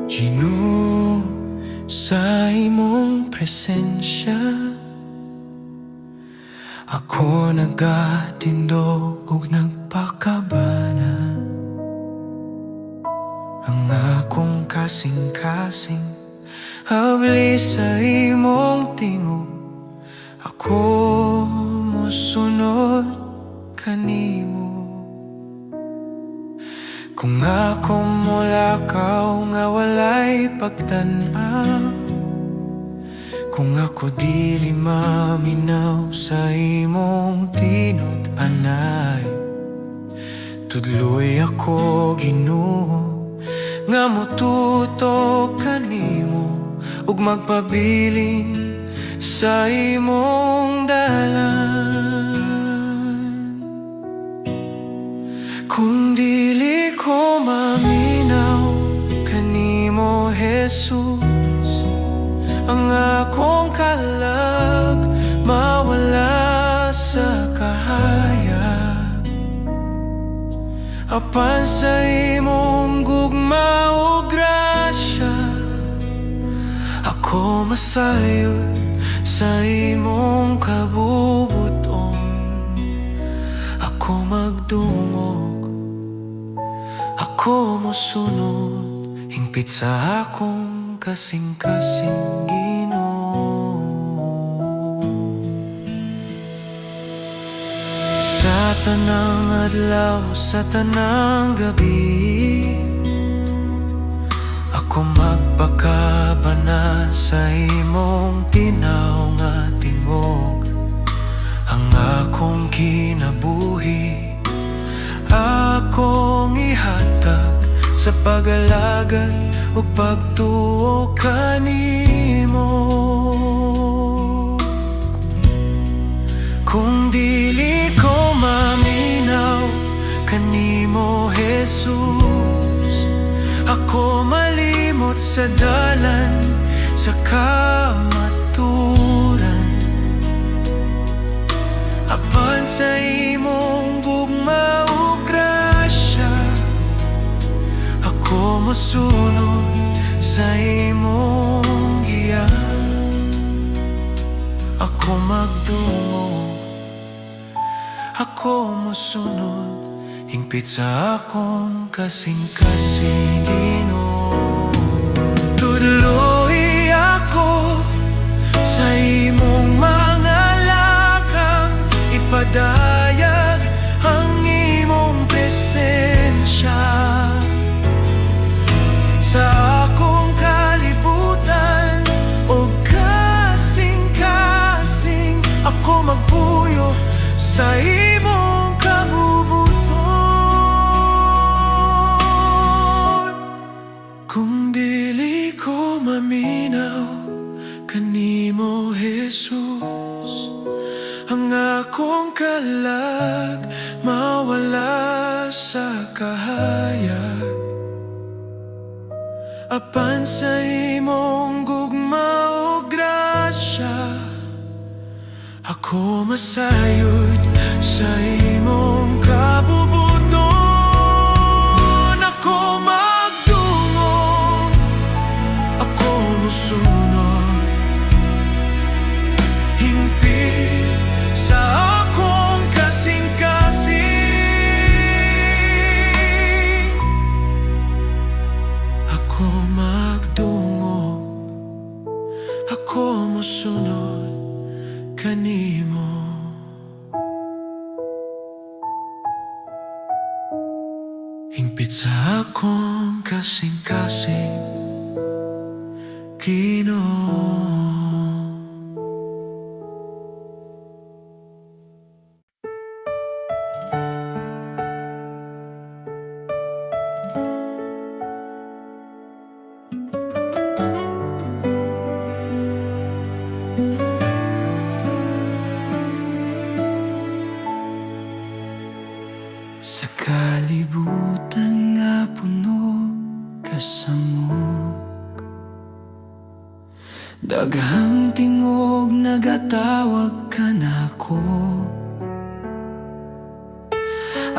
Ginoo, sa imong presensya ako nagatindog ug nagpakabana. Ang akong kasing-kasing habli sa imong tingog, ako mosunod kanimo. Kung ako mulakaw nga walay pagtan-aw, kung ako dili maminaw sa imong tinud-anay, tudloy ako Ginoo nga motutok kanimo ug magpabilin sa imong dalan. Kung dili ko maminaw kanimo Jesus, ang akong kalag mawala sa kahayag. Apan sa imong gugma o grasya, ako masayod sa imong kabubuton. Ako magdungog, ako mosunod, hingpit sa akong kasing-kasing Ginoo. Sa tanang adlaw, sa tanang gabi, ako magpakabana sa imong tinaw nga tingog. Ang akong kinabuhi akong ihatag sa pag-alagad o pagtuo kanimo. Kung dili ko maminaw kanimo Jesus, ako malimot sa dalan sa kamaturan. Apan sa imong gugma o grasya, ako mosunod sa imong giyan. Ako magdungog, ako mosunod, hingpit sa akong kasing-kasing Ginoo. Tudloy ako sa imong mga lakang, ipadayag ang imong presensya sa akong kalibutan o kasing-kasing. Ako magpuyo sa imong kabubuton. Kung dili ko maminaw kanimo Jesus, ang akong kalag mawala sa kahayag. Apan sa imong gugma o grasya, ako masayod sa imong kabubuton. Ako magdungog, ako mosunod, hingpit sa akong kasing-kasing. Ako magdungog, ako mosunod kanimo. Hingpit sa akong kasing-kasing Ginoo. Sa kalibutan nga puno kasamok, daghang tingog nagatawag ka nako.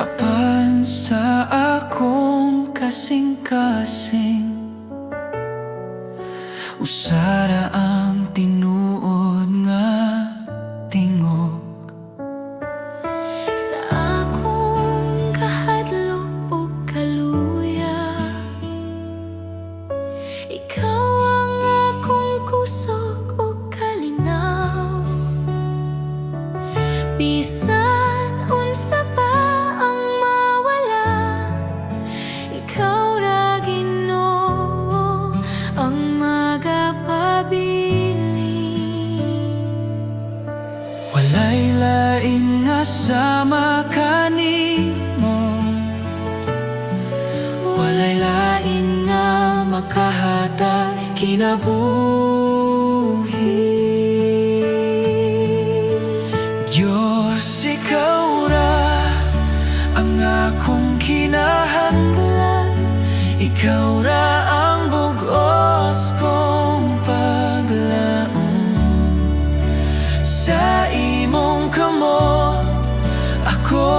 Apan sa akong kasing-kasing usara ang tinuod nga tingog. Sa akong kahadlok o kaluya, ikaw ang akong kusog o kalinaw. Bisan unsa pa ang mawala, ikaw ra Ginoo ang magapabiling. Walay lain nga sama kanimo, walay lain nga makahatag kinabuhi. Diyos, ikaw ra ang akong kinahanglan, ikaw ra ang bugos kong paglaom. Sa imong kamot ako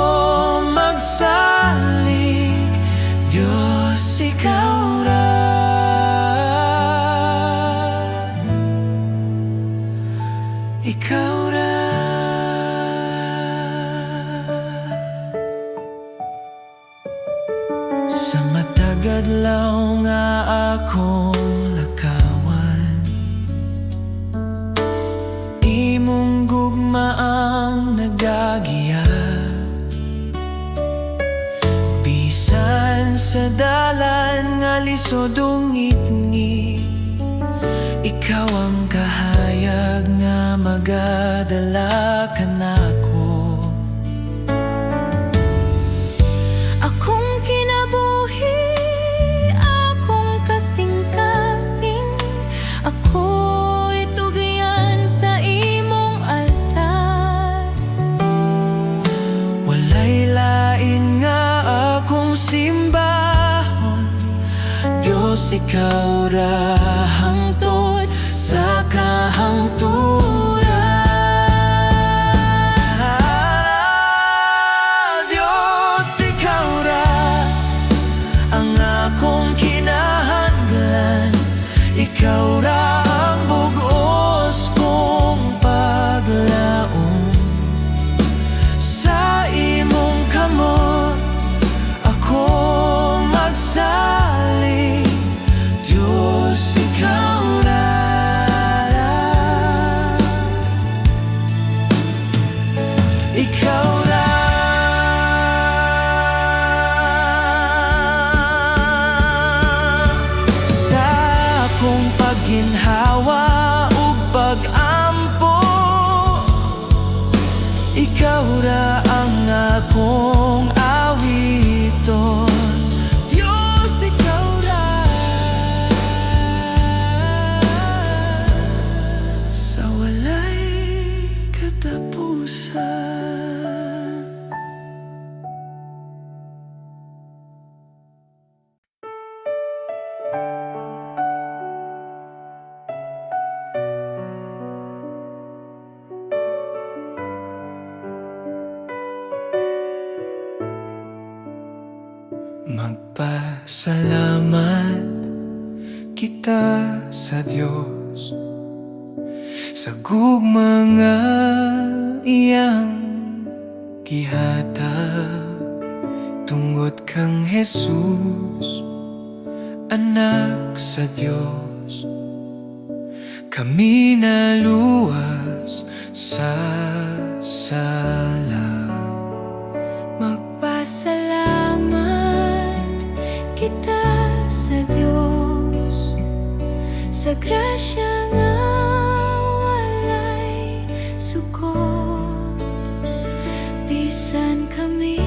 magsalig, Diyos, ikaw ra. Ikaw ra. Sa matag adlaw nga akong lakawan, imong gugma ang nagagiya. Bisan sa dalan nga lisod ungit-ngit, ikaw ang kahayag nga magadala kanako. Akong kinabuhi, akong kasing-kasing, ako'y tugyan sa imong altar. Walay lain nga akong simbahon, Diyos, ikaw ra hangtod sa kahangturan. Diyos, ikaw ra ang akong kinahanglan, ikaw ra ang bugos kong paglaom. Sa imong kamot ako magsalig, Diyos, ikaw ra. Ikaw ra. Sa akong pagginhawa ug pag-ampo, ikaw ra ang akong awiton, Diyos, ikaw ra. Sa walay katapusan. Magpasalamat kita sa Diyos sa gugma nga iyang gihatag, tungod kang Jesus, anak sa Diyos. Kami naluwas sa sala. Magpasalamat kita sa Diyos sa grasya nga walay sukot. Bisan kami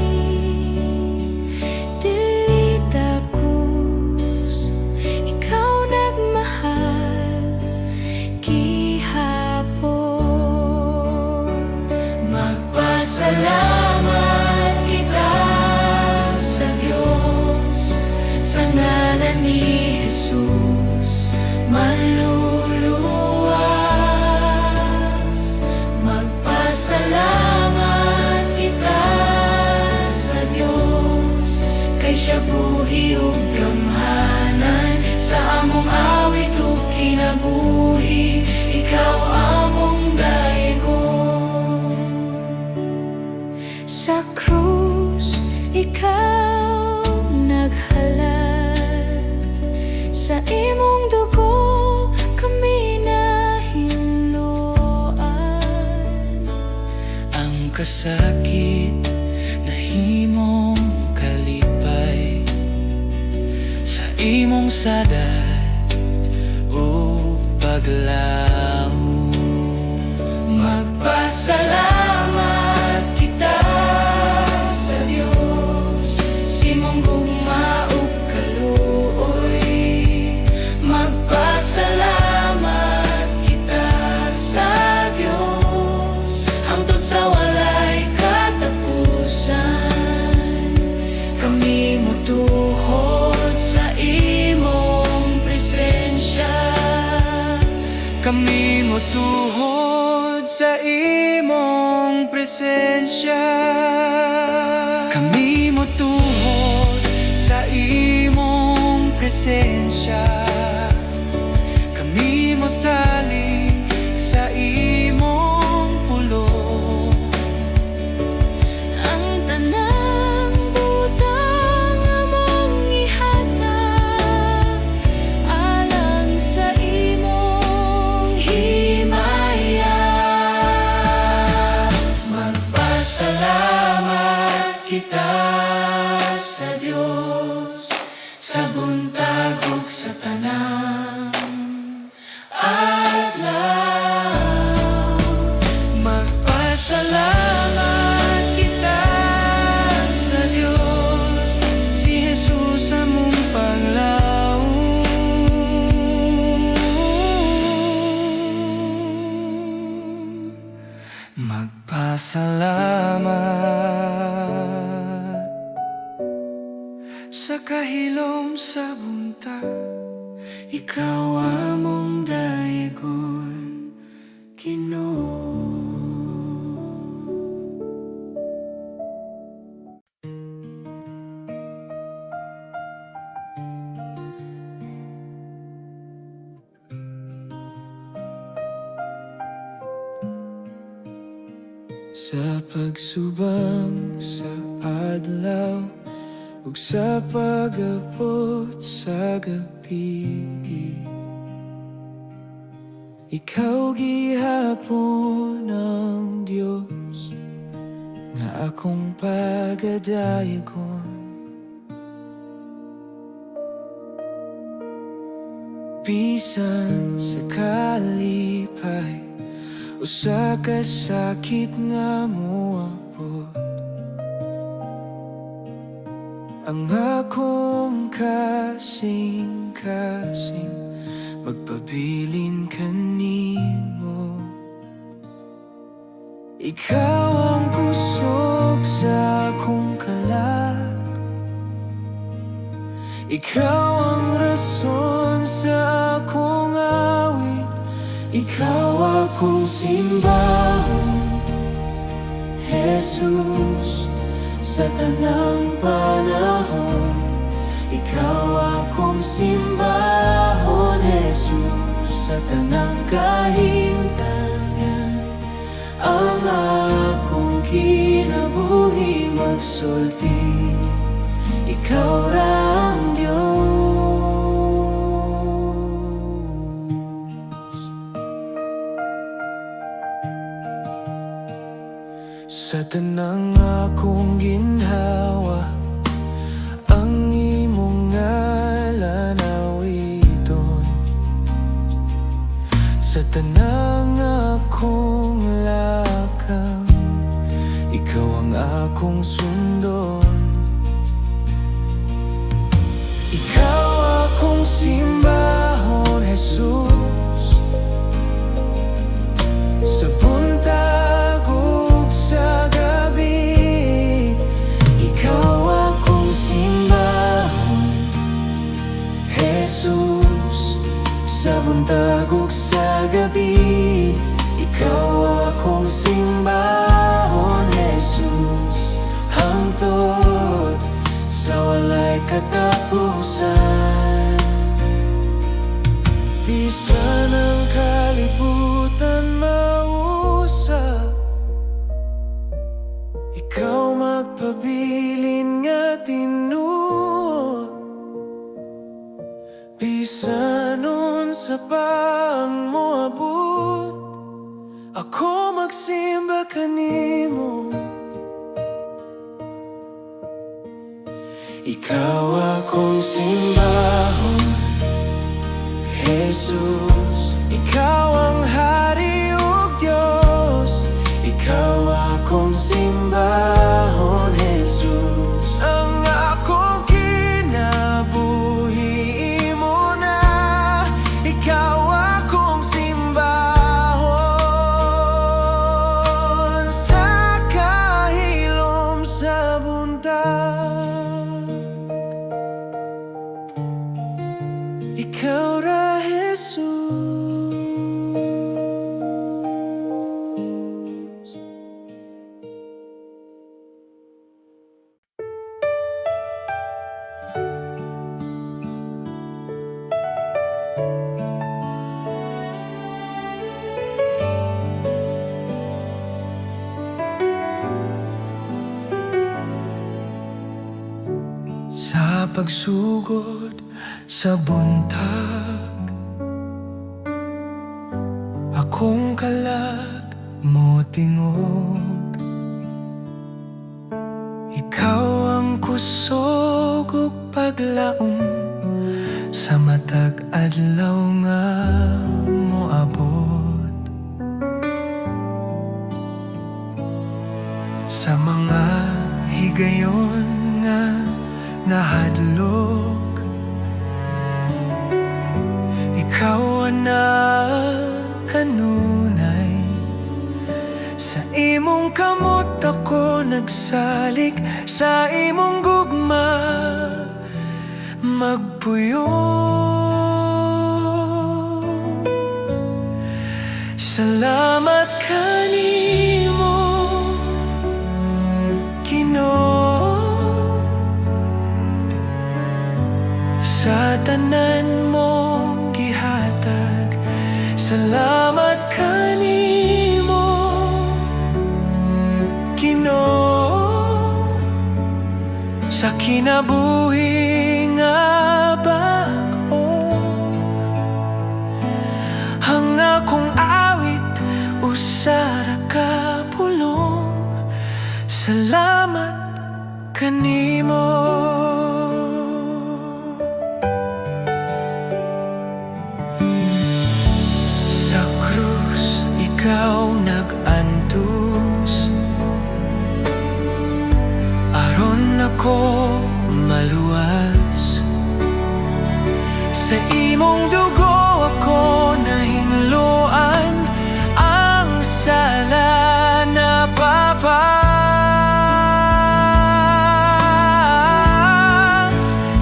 dili takus, ikaw nagmahal gihapon. Magpasalamat kita sa Diyos sa ngalan ni Jesus, manluluwas. ikaw among daegon. Sa krus, ikaw naghalad. Sa imong dugo, kami nahinloan. Ang kasakit na himong kalipay sa imong sadat o paglaom. Magpasalamat kita sa Dios, simong gugma ug kaluoy. Magpasalamat kita sa Dios, hangtod sa walay katapusan. Kami motuhod sa imong presensya. Kami motuhod sa imong presensya. Kami motuhod sa imong presensya. Kami mosalig sa imong pulong. Ang tanang butang among ihatag alang sa imong himaya. Magpasalamat kita sa Dios, sa buntag ug sa tanang adlaw. Magpasalamat kita sa Diyos, si Jesus among panglaom. Magpasalamat sa kahilom sa buntag, ikaw among daegon, Ginoo. Sa pagsubang sa adlaw ug sa pag-abot sa gabi, ikaw gihapon ang Dios nga akong pagadayogon. Bisan sa kalipay o sa kasakit nga moabot, ang akong kasing-kasing magpabilin kanimo. Ikaw ang kusog sa akong kalag, ikaw ang rason sa akong awit, ikaw akong simbahon, Jesus, sa tanang panahon. Ikaw akong simbahon, Jesus, sa tanang kahimtangan. Ang akong kinabuhi magsulti, ikaw ra ang Diyos. Sa tanang akong ginhawa, ang imong ngalan awiton. Sa tanang akong lakang, ikaw ang akong sundon. Ikaw akong simbahon, Jesus, sa buntag ug sa gabi. Ikaw akong simbahon, Jesus, sa buntag ug sa gabi. Ikaw akong simbahon, Jesus, hangtod sa walay katapusan. Bisan ang kalibut sanon sa pang moabot, ako magsimba kanimo. Ikaw akong simbahon, Jesus. Ikaw ang Hari ug Diyos. Ikaw akong simbahon, Jesus. Ang akong kinabuhi mo na. Ikaw akong simbahon sa kahilom sa buntag. Ikaw ra, Jesus. Sa pagsugod sa buntag, akong kalag mo tingog. Ikaw ang kusog ug paglaom sa matag adlaw nga moabot. Sa mga higayon nga nahadlok, ikaw na kanunay. Sa imong kamot ako nagsalik, sa imong gugma magpuyo. Salamat kanimo, Ginoo, sa tanan mong gihatag. Salamat kanimo, Ginoo, sa kinabuhi nga bag-o. Ang akong awit usara ka pulong. Salamat kanimo. Ikaw nag-antos aron ako maluwas. Sa imong dugo ako nahinluan, ang sala na papas.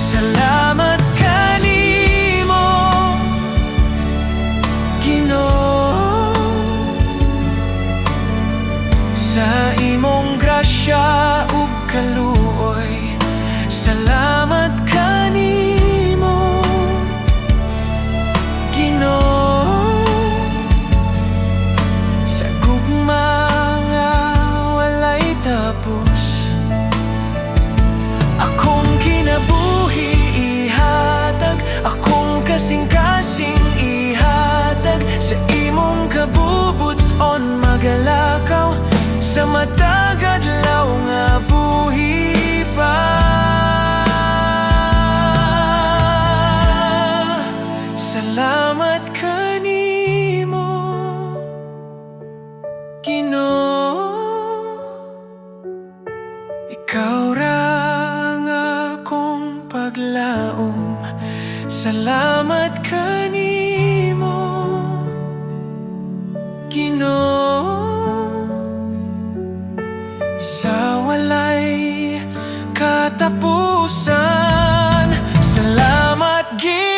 Salamat kanimo, Ginoo, sa imong grasya ug kaluoy. Salamat kanimo, Ginoo, sa gugma nga walay tapos. Akong kinabuhi ihatag, akong kasing-kasing ihatag. Sa imong kabubuton magalakaw, sa matag adlaw nga buhi pa. Salamat kanimo, Ginoo, ikaw ra ang akong paglaom. Salamat kanimo, Ginoo, sa walay katapusan. Salamat, Ginoo.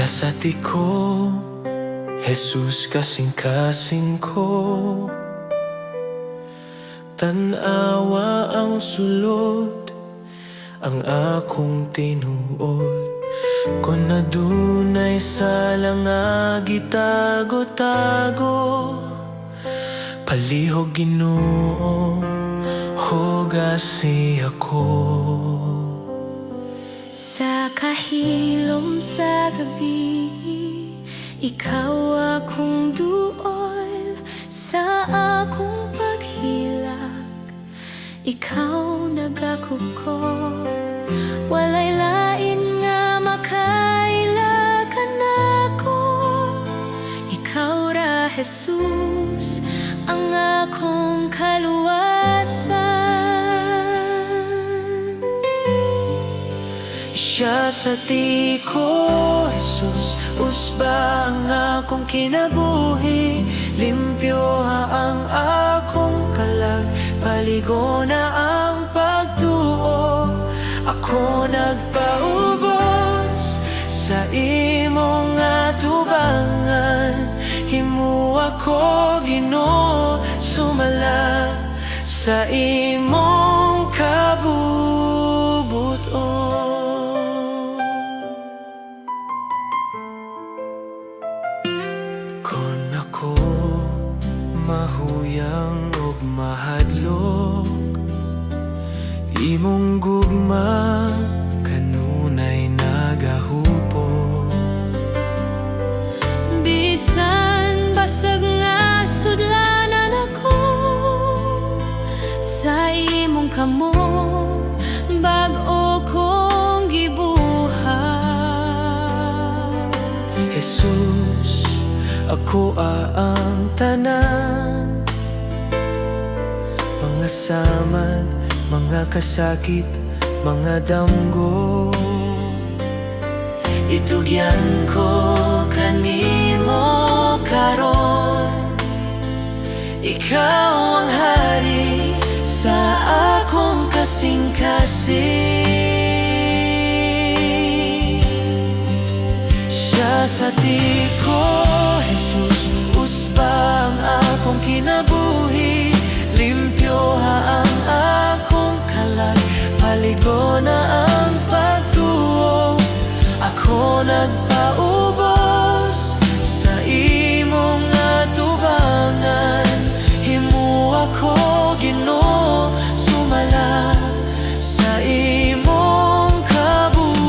Siya sa tiko, Jesus kasing-kasing ko. Tanawa ang sulod, ang akong tinuod. Kung nadunay sala nga gitago-tago, palihog Ginoo, hugasi ako. Sa kahilom sa gabi, ikaw akong duol. Sa akong paghilak, ikaw nagakop ko. Walay lain nga makailakan ako. Ikaw ra Jesus, ang akong kaluwasan. Siya sa tiko, Jesus, usba ang akong kinabuhi. Limpyo ang akong kalag, paligo na ang pagtuo. Ako nagpaubos sa imong atubangan. Himu ako Ginoo, sumala sa imong kabubuton. Kung ako mahuyang ug mahadlok, imong gugma kanunay nagahupot. Bisan basag nga sudlanan ako, sa imong kamot bag-o kong gibuhat. Jesus, ako ang tanan, mga samad, mga kasakit, mga damgo. Itugyan ko kanimo karon, ikaw ang hari sa akong kasing-kasing. Siya sa tiko, Jesus, usba ang akong kinabuhi. Limpyo ang akong kalag, paligo na ang pagtuo. Ako nagpaubos sa imong atubangan. Himu ako Ginoo, sumala sa imong kabubuton.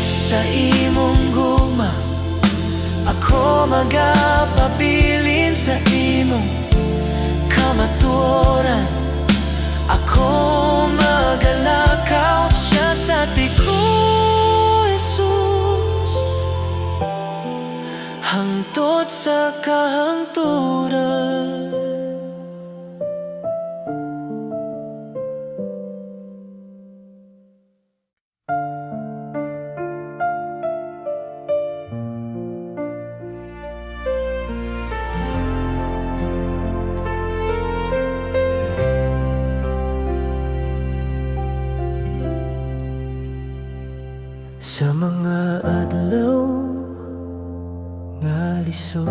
Sa imong gugma, ako magapabilin sa imong kamatuoran. Ako magalakaw, siya sa tiko, Jesus, hangtod sa kahangturan. Sa mga adlaw nga lisod,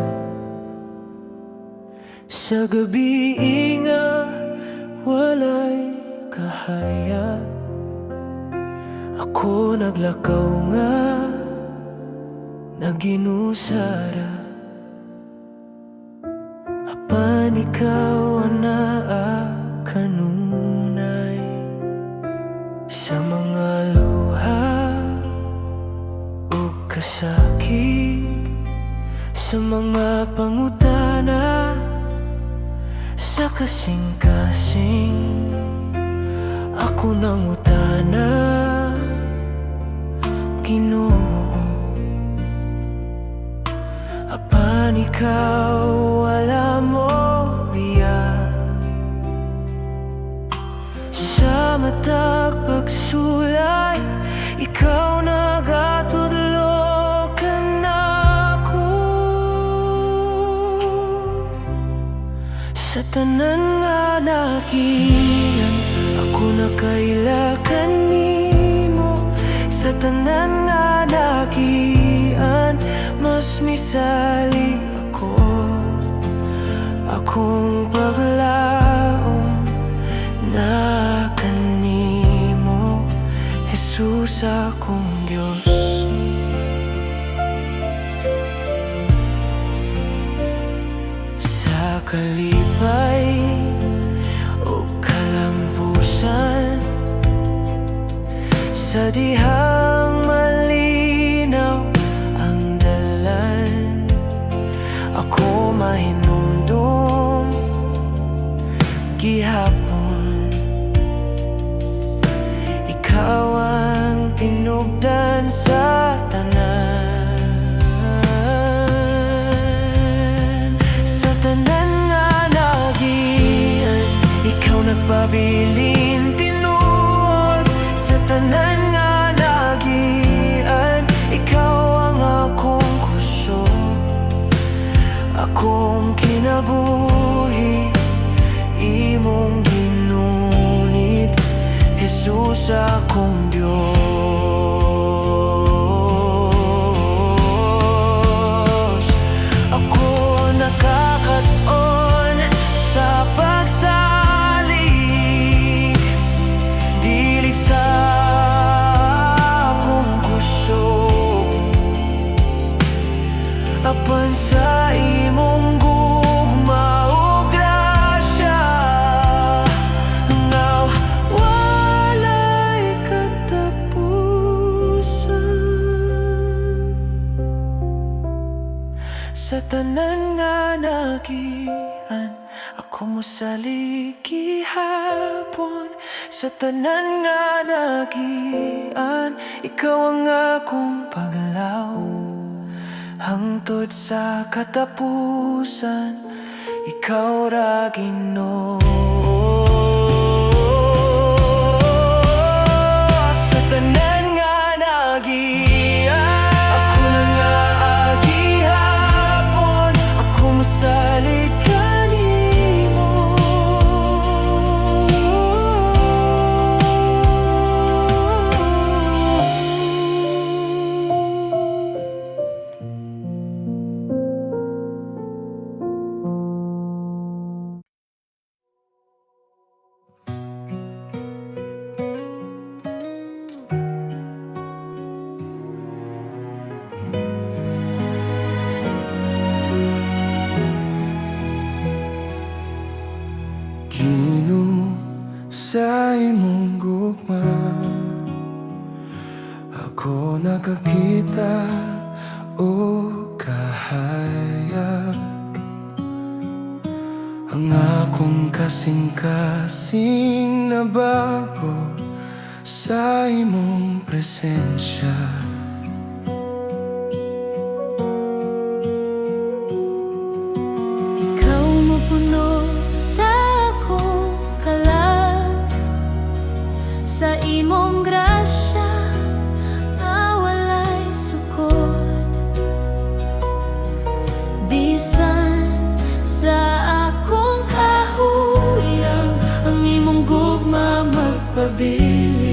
sa gabi nga walay kahaya, ako naglakaw nga naginusara. Apan ikaw anaa kanunay sa mga luha kasakit, sa mga pangutana, sa kasing-kasing. Ako nang utana, Ginoo. Apan ikaw wala mo riya, sa matag pagsulay, ikaw nagatudlo ka na ako. Sa tanan nga nagian, ako nakaila kanimo. Sa tanan nga nagian, mas misali ako. Akong paglaom na kanimo, Jesus akong Diyos. Sa kalipay o kalambusan, sa dihang malinaw ang dalan, ako mahinumdum gihapon. Ikaw ang tinubdan sa tanan, sa tanan nga nagian, ikaw nagpabilin tinuod. Sa tanan nga nagian, ikaw ang akong kusog, akong kinabuhi, imong ginunit, Jesus akong Diyos. Ako nakakaton sa pagsalig, dili sa akong kusog, apan sa imong gugma o grasya, nga walay katapusan. Sa tanan nga nagian, ako mosalig gihapon. Sa tanan nga nagian, ikaw ang akong paglaw. Hangtod sa katapusan, ikaw ra Ginoo. Sa tanan nga nagian, ako na nga agihapon, ako mosalig kanimo. Ginoo, sa imong gugma, ako nakakita o kahayag. Ang akong kasing-kasing na bago sa imong presensya. Ikaw mapuno sa akong kalag, sa imong grasya nga walay sukod. Bisan sa akong kahuyang, ang imong gugma magpabilin.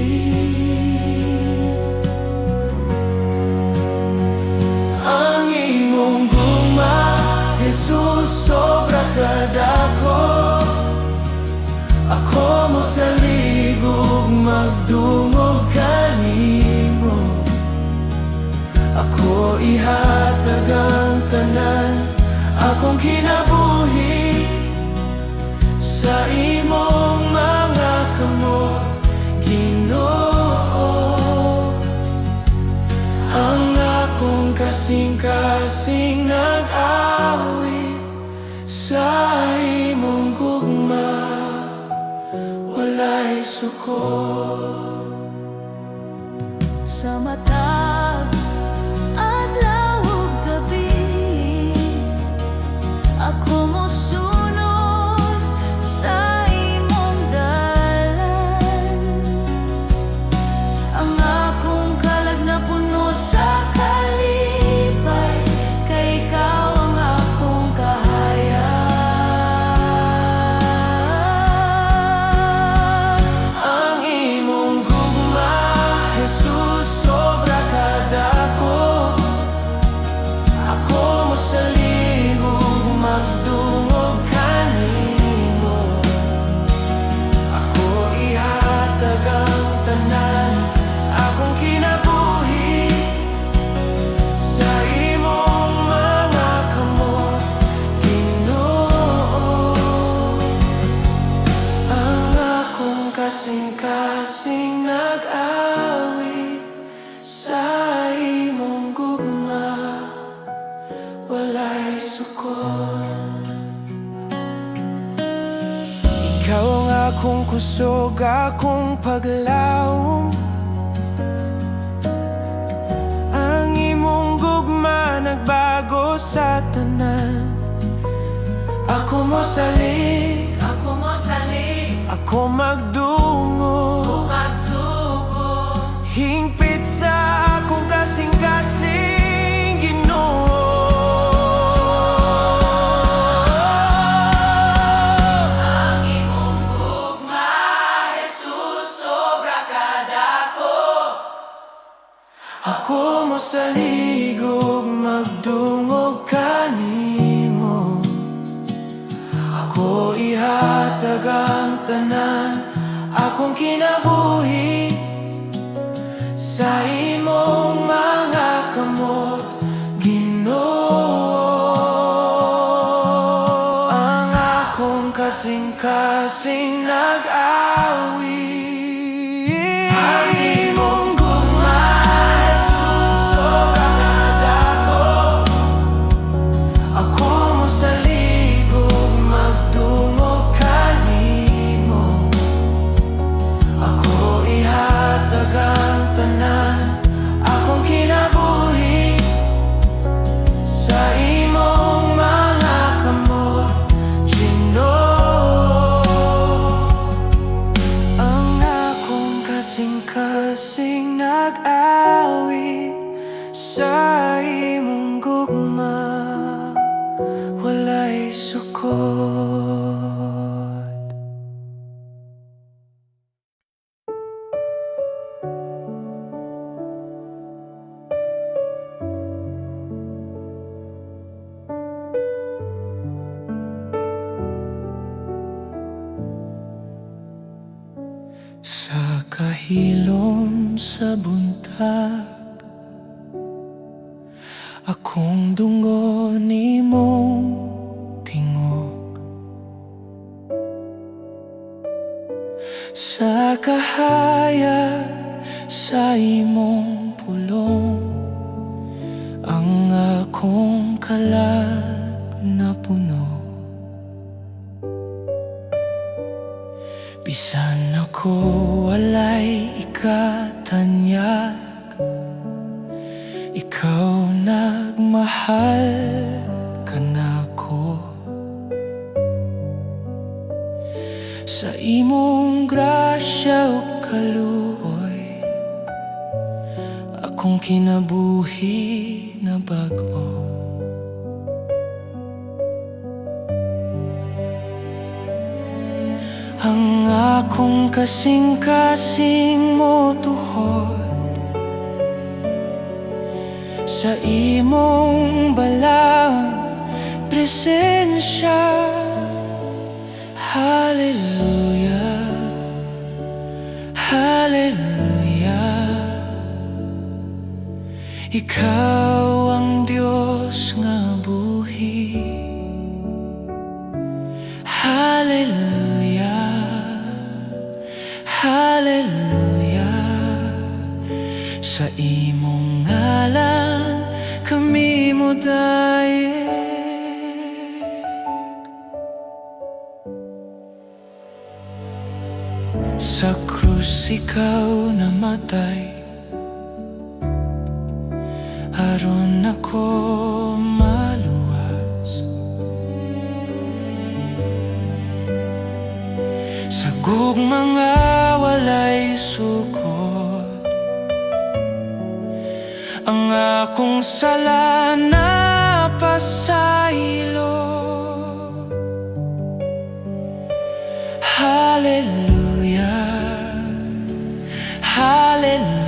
Ang imong gugma, Jesus, sobra kadako. Ako mo sa ligog magdungog kanimo. Ako ihatag ang tanan, akong kinabuhi sa imong mga kamot, Ginoo. Ang akong kasing-kasing nag-awit sa imong gugma, walay sukod. Sa matag adlaw ug gabi, ako mosunod sa imong dalan. Ang akong kalag na puno sa kalipay, kay ikaw ang akong kahayag. kusog akong paglaom. Ang imong gugma nagbago sa tanan. Ako mo salig, ako magdungo, hingpit sa akong kasing-kasing Ginoo. Ang imong gugma, Jesus, sobra kadako. Ako mo salig ug magdungog kanimo. Ako ihatag ang tanan akong kinabuhi sa imong mga kamot, Ginoo. Ang akong kasing-kasing nag-awi. Ang imong gugma, Jesus, sobra kadako. Ako mo salig ug magdungog kanimo. Ako ihatag ang tanan akong kinabuhi sa imong mga kamot, Ginoo. Ang akong kasing-kasing nag-awi sa imong gugma, walay sukot. Sa kahilom sa buntag, akong dungo nimong tingog. Sa kahayag sa imong pulong, ang akong kalag na puno. Bisan ako walay ikatanyag, ikaw nagmahal ka nako. Sa imong grasya ug kaluoy, akong kinabuhi na bag-o. Ang akong kasing-kasing mo tuhod sa imong balang presensya. Hallelujah, hallelujah. Ikaw ang Diyos nga buhi. Hallelujah, hallelujah. Sa imong ngalan kami mo dayeg. Sa krus ikaw namatay, aron ako maluwas. Sa gugmang walay sukot, ang akong sala na pasaylo. Hallelujah, hallelujah.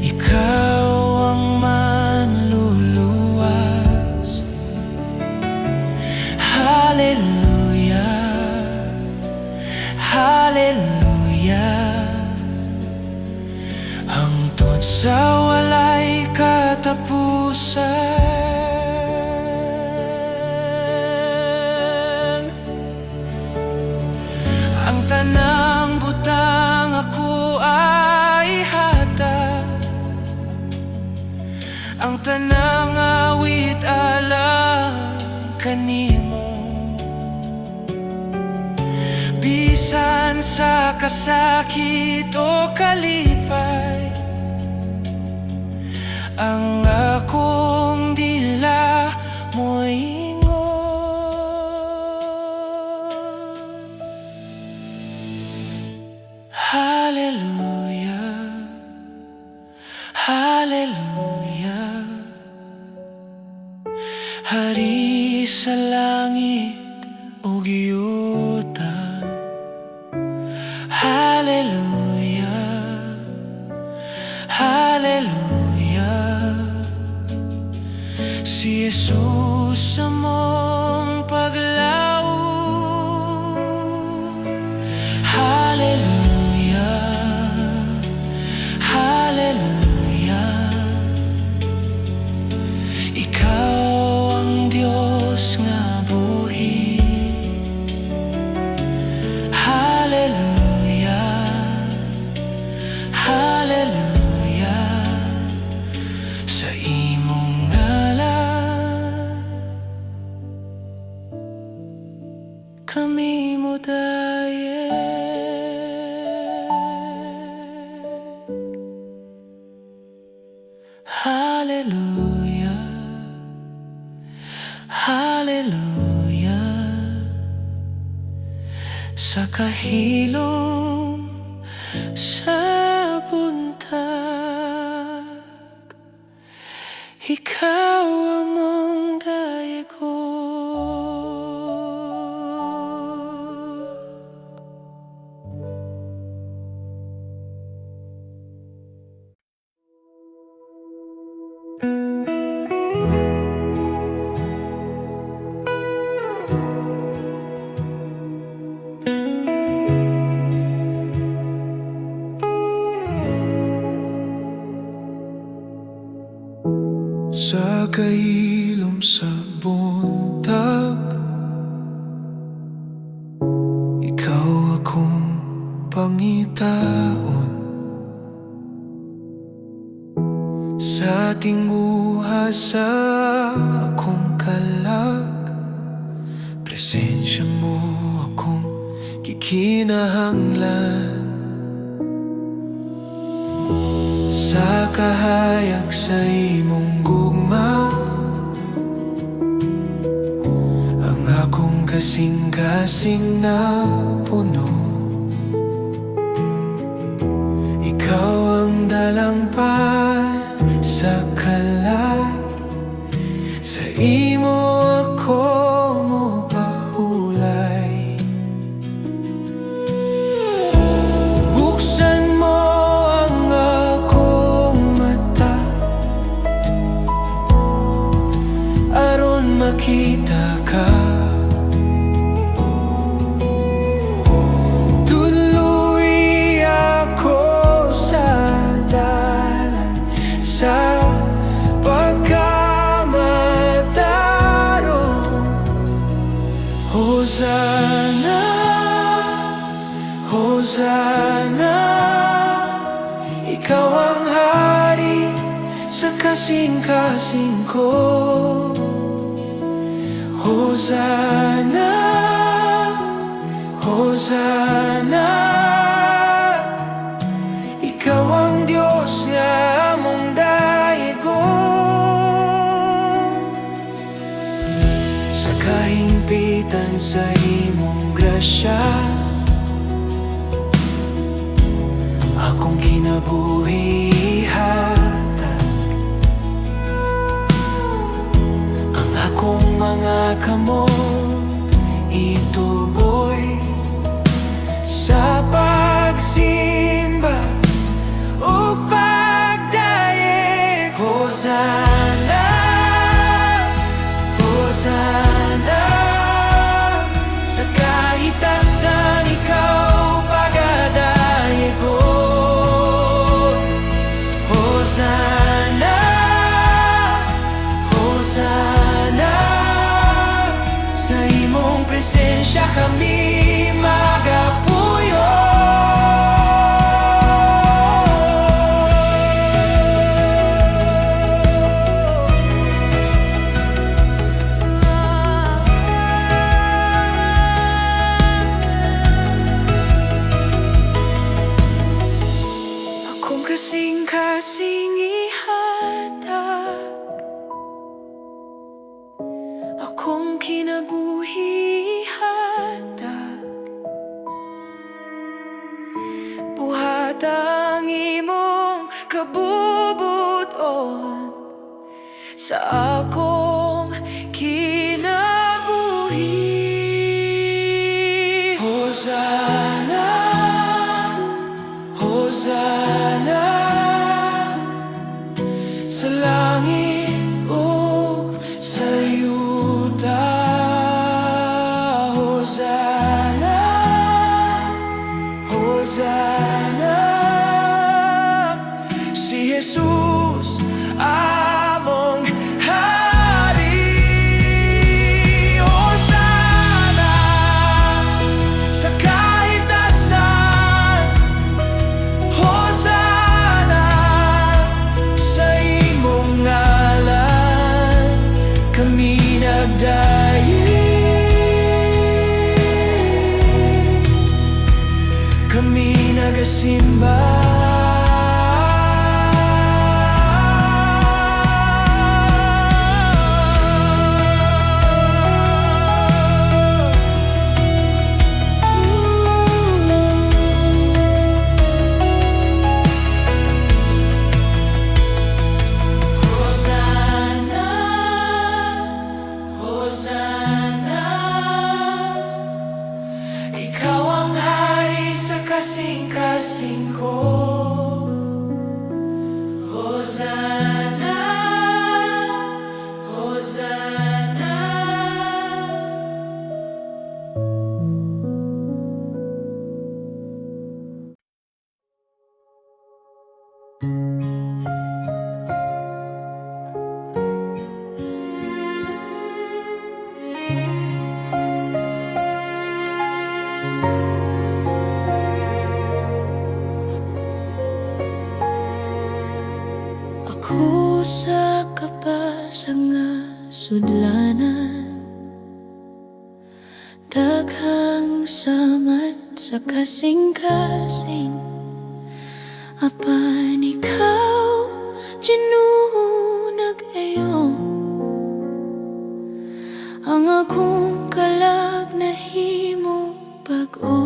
Ikaw ang manluluwas. Hallelujah, hallelujah. Hangtod sa walay katapusan, ang tanang butang ako ay hatag, ang tanang awit alang kanimo. man sa kasakit o kalipay, ang akong dila mo'y Hallelujah, Hallelujah. Hari sa langit ug yuta. Hallelujah, Hallelujah. Si Jesus among paglaom. Hallelujah, Hallelujah. Ikaw ang Diyos nga buhi. Hallelujah, Hallelujah. Sa imong ngalan kami mo daye. Hallelujah, Hallelujah. Sa kahilom sa buntag, ikaw among dayago. Sa kahilom sa buntag, ikaw akong pangitaon. Sa tinguha sa akong kalag, presensya mo akong kikinahanglan. Sa kahayag sa imong gugma, ang akong kasing-kasing na puno. Ikaw ang dalangpan sa kalay, sa imo ako mopahulay. Buksan mo ang akong mata, aron makita ka. Tuloy ako sa dalan sa pagkamadaro. Hosanna, Hosanna. Ikaw ang hari sa kasing-kasing ko. Hosanna, Hosanna. Ikaw ang Diyos nga among daigong. Sa kahimpitan sa imong grasya, akong kinabuhi hatag. Ang akong mga kamot ituboy sa pagsimba ug pagdaig. Hosanna, Hosanna. Sa kahitasan ikaw pagadaig. Hosanna, Hosanna. ang imong kabubuton sa akong kinabuhi. Hosanna, Hosanna, sa langit o sa yuta. Hosanna, Hosanna, si Jesus among hari. Hosanna sa kahit asan, Hosanna sa imong ngalan, kami nagdayi, kami nagasimba. Hosanna, Hosanna, Ikaw ang hari sa kasing-kasing ko. Hosanna, Hosanna. Ako sa kapasag nga sudlanan, daghang samat sa kasing-kasing. Apan ikaw, Ginoo, nag-ayong ang akong kalag nahimo bag-o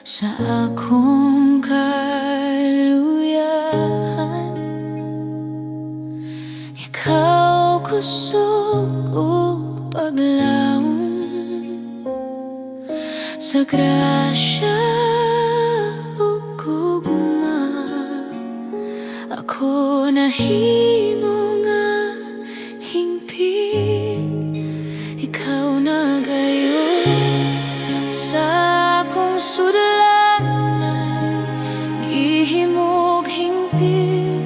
sa akong kaluyahan. Ikaw kusog o paglaom sa grasya ug gugma. Ako nahimo nga hingpit, ikaw nagayon sa akong sudlanan, gihimog hingpit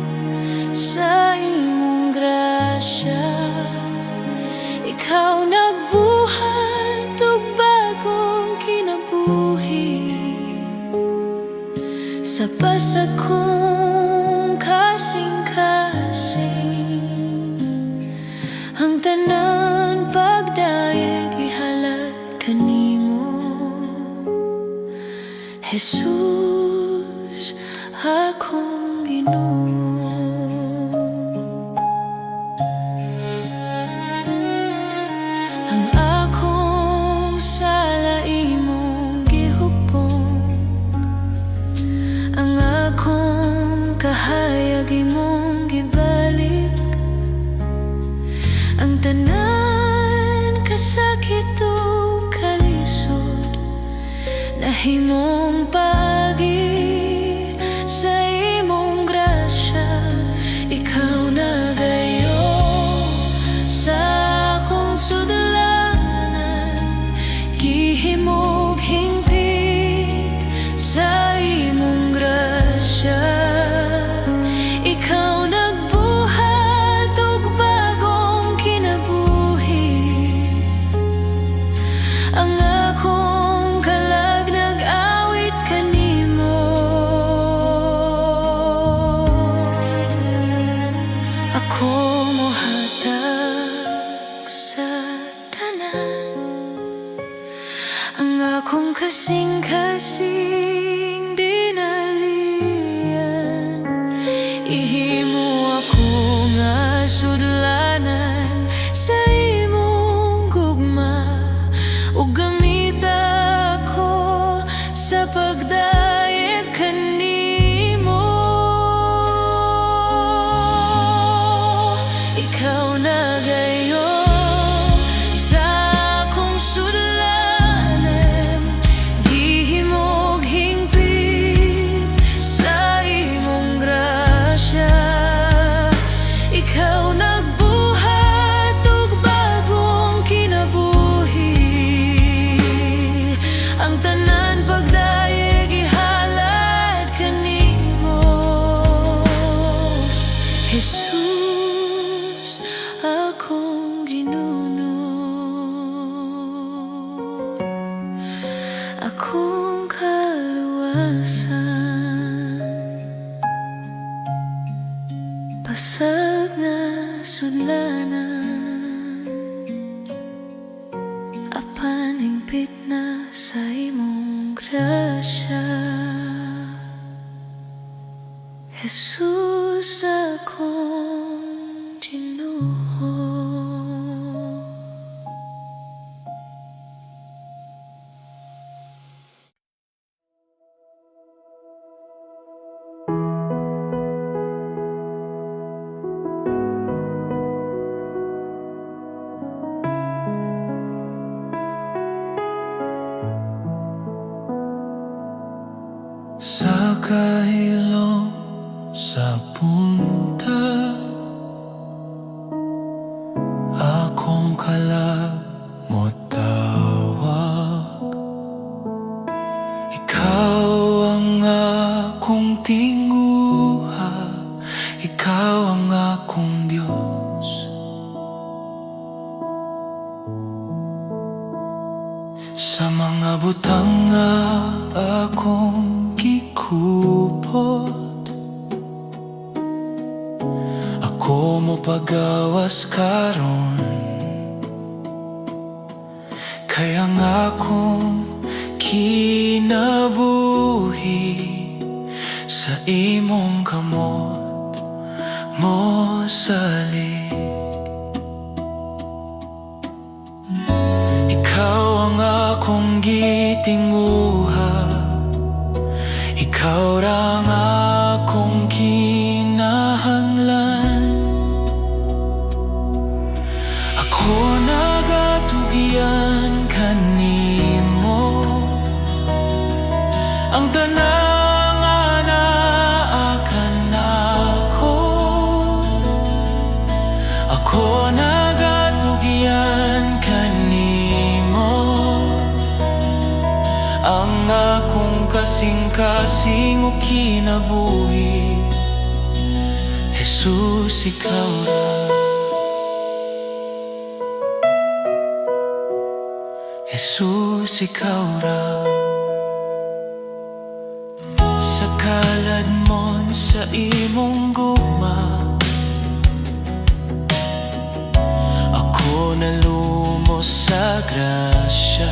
sa imong grasya. Ikaw nagbuhat og bagong kinabuhi sa pasag kong kasing-kasing. Ang tanan pagdayeg ihalad kanimo, Jesus, akong Ginoo. Ang akong sala imong gihupong, ang akong kahayag imong gibalik, ang tanan kasakit o kalisod nahimong pagi sa imong grasya. Ikaw nagayon sa akong sudlanan, gihimog hingpit sa imong grasya. Ikaw nagbuhat og bagong kinabuhi, ang akong kalag nag-awit kanimo. Ako mohatag sa tanan, ang akong kasing-kasing dinalian. Ihimo ako nga sudlanan sa imong gugma, ug gamita ako sa pagdayeg akong kaluwasan. Pasag nga sudlanan, apan hingpit na sa imong grasya. Jesus akong Ginoo. Sa kahilom sa punta, akong kalamot tawag. Ikaw ang akong tinguha, ikaw ang akong Diyos. Sa mga butang nga akong gikupot, ako mo pagawas karon. Kaya nga akong kinabuhi sa imong kamot mo salig. Ikaw ang akong gitinguha, ikaw rang akong kinahanglan. Ako nagatugyan kanimo, ang tanang anaakan ako. Ako nagatugyan kanimo, ang akong kasing-kasing o kinabuhi. Jesus, ikaw ra. Jesus, ikaw ra. Sa kalad mon sa imong gugma, ako nalumos sa grasya.